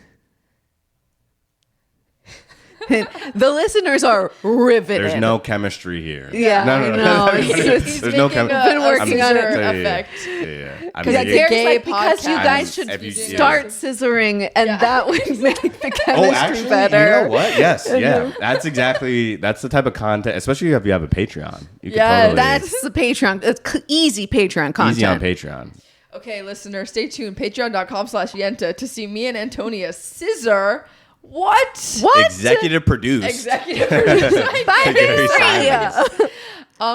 The listeners are riveted. There's no chemistry here. Yeah, No. I know. He's There's no making chemistry. Been working on it. effect. Yeah. I Because mean, it's it- a gay There's because you podcast. guys should If you- start scissoring, and that would make the chemistry Oh, actually, better. you know what? Yes, yeah. That's the type of content, especially if you have a Patreon. You can Yeah, totally That's the Patreon. It's easy Patreon content. easy on Patreon. Okay, listener, stay tuned. Patreon.com/Yenta to see me and Antonia scissor. What? What? Executive produce. Executive producer. By Gary Birbiglia.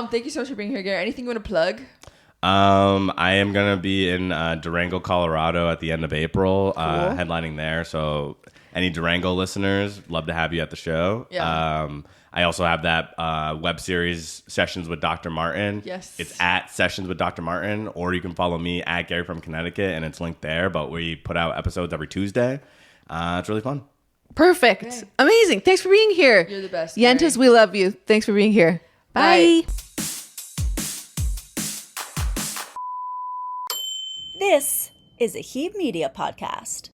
Thank you so much for being here, Gary. Anything you want to plug? I am gonna be in Durango, Colorado at the end of April, headlining there. So any Durango listeners, love to have you at the show. Yeah. I also have that web series Sessions with Dr. Martin. Yes. It's at Sessions with Dr. Martin, or you can follow me at Gary from Connecticut, and it's linked there. But we put out episodes every Tuesday. It's really fun. Perfect. Okay. Amazing. Thanks for being here. You're the best, Yentas, Gary. we love you. Thanks for being here. Bye. Bye. This is a Heeb Media podcast.